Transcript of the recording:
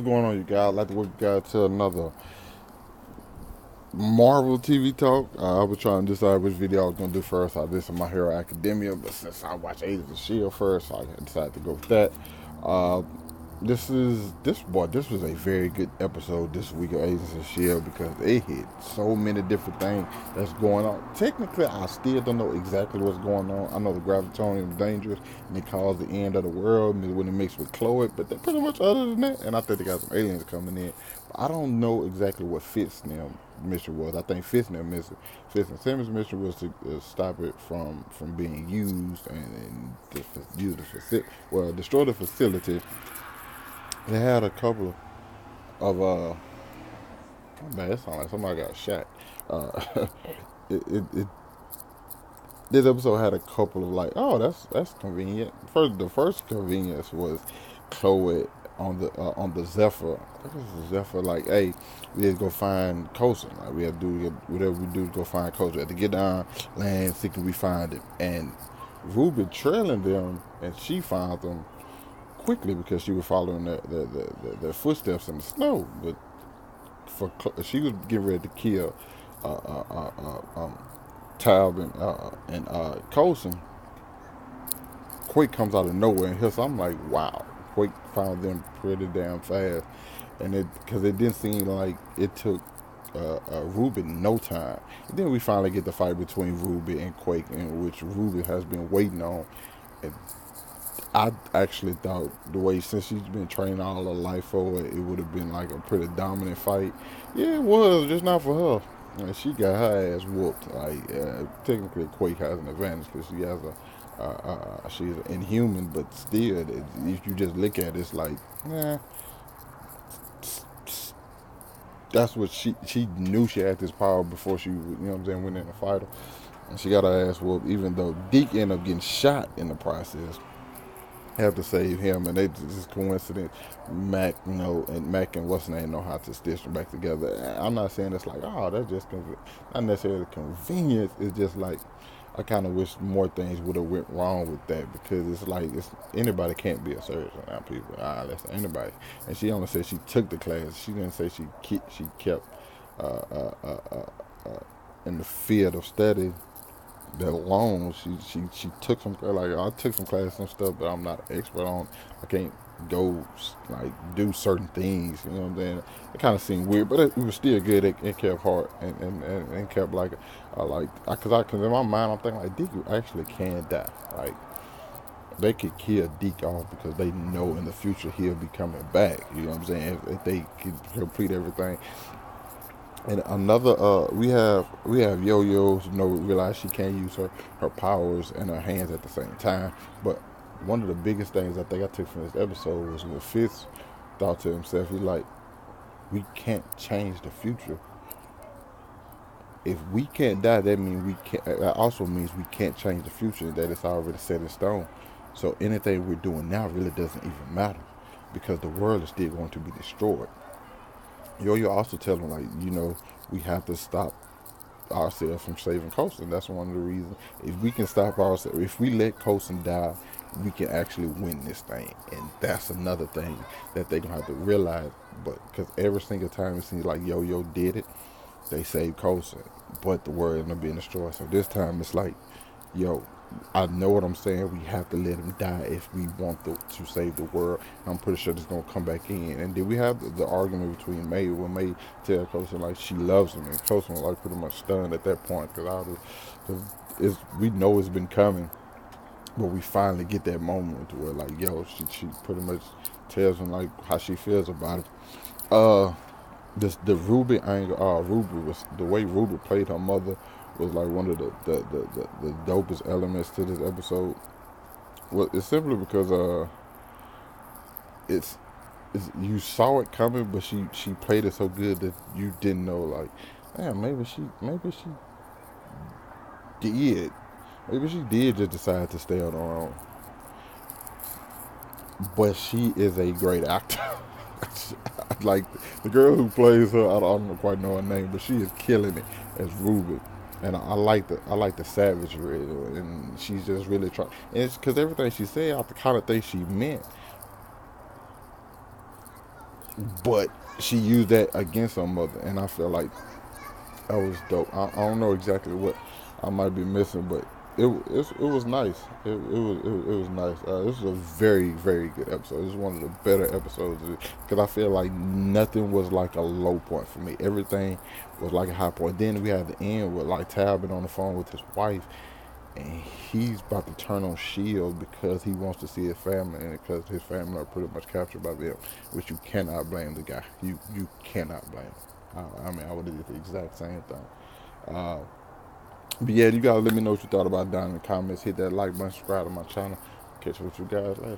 What's going on, you guys? I'd like to welcome you guys to another Marvel TV talk. I was trying to decide which video I was going to do first. I did some My Hero Academia, but since I watched Agents of S.H.I.E.L.D. first, I decided to go with that. Uh, this was a very good episode this week of Agents of S.H.I.E.L.D. because it hit so many different things that's going on. Technically, I still don't know exactly what's going on. I know the gravitonium is dangerous and it caused the end of the world when it mixed with Chloe, but they're pretty much other than that. And I think they got some aliens coming in. But I don't know exactly what Fitz them mission was. I think Fitz and Simmons' mission was to stop it from being used and use the facility, well, destroy the facility. They had a couple of man, it sounds like somebody got shot. Uh, it this episode had a couple of like, oh, that's convenient. The first convenience was Chloe on the Zephyr. I think it was the Zephyr. Like, hey, we had to go find Coulson. Like, we have to do whatever we do to go find Coulson. We had to get down, land, see can we find him. And Ruby trailing them, and she found them quickly because she was following their footsteps in the snow. But she was getting ready to kill uh, uh, uh, um, Tab and Coulson. Quake comes out of nowhere and hits. I'm like, wow. Quake found them pretty damn fast, and it didn't seem like it took Ruby no time. And then we finally get the fight between Ruby and Quake, in which Ruby has been waiting on. And I actually thought the way, since she's been training all her life for it, it would have been like a pretty dominant fight. Yeah, it was, just not for her. And she got her ass whooped. Like, technically, Quake has an advantage because she has she's an inhuman, but still, if you just look at it, it's like, eh, that's what she knew she had this power before she, went in the fight. And she got her ass whooped, even though Deke ended up getting shot in the process. Have to save him, and they just coincidence. Mac, and Mac and what's his name know how to stitch them back together. I'm not saying it's like, oh, that's just not necessarily convenience. It's just like I kind of wish more things would have went wrong with that because it's like anybody can't be a surgeon now. People, that's anybody. And she only said she took the class. She didn't say she kept uh, uh, uh, uh, in the field of study that long. She took some, like, I took some classes and stuff, but I'm not an expert on. I can't go like do certain things. You know what I'm saying? It kind of seemed weird, but it was still good. It kept hard and kept like because in my mind I'm thinking like Deke actually can die. Like they could kill Deke off because they know in the future he'll be coming back. You know what I'm saying? If they can complete everything. And another, we have Yo-Yo's, realize she can't use her powers and her hands at the same time. But one of the biggest things I think I took from this episode was when Fitz thought to himself, he's like, we can't change the future. If we can't die, that means we can't. That also means we can't change the future. That it's already set in stone. So anything we're doing now really doesn't even matter because the world is still going to be destroyed. Yo also tell them like, we have to stop ourselves from saving Coulson. That's one of the reasons. If we can stop ourselves, if we let Coulson die, we can actually win this thing. And that's another thing that they're gonna have to realize. But because every single time it seems like Yo did it, they saved Coulson, but the world ended up being destroyed. So this time it's like, yo, I know what I'm saying. We have to let him die if we want to save the world. I'm pretty sure it's gonna come back in. And then we have the argument between May when May tell Coulson like she loves him, and Coulson was like pretty much stunned at that point because we know it's been coming, but we finally get that moment to where like, yo, she pretty much tells him like how she feels about it. The Ruby angle, Ruby was the way Ruby played her mother was like one of the dopest elements to this episode. Well, it's simply because it's you saw it coming, but she played it so good that you didn't know like, damn, maybe she did, maybe she did just decide to stay on her own. But she is a great actor. Like the girl who plays her, I don't quite know her name, but she is killing it as Ruby. And I like the savagery, and she's just really trying. And it's because everything she said, I kind of think she meant. but she used that against her mother, and I feel like that was dope. I don't know exactly what I might be missing, but it was nice. It was nice. This was a very good episode. This is one of the better episodes because I feel like nothing was like a low point for me. Everything was like a high point. Then we had the end with like Talbot on the phone with his wife, and he's about to turn on Shield because he wants to see his family, and because his family are pretty much captured by them, which you cannot blame the guy. You cannot blame him. I mean, I would have did the exact same thing. Uh, but yeah, you gotta let me know what you thought about down in the comments. Hit that like button, subscribe to my channel. Catch you with you guys later.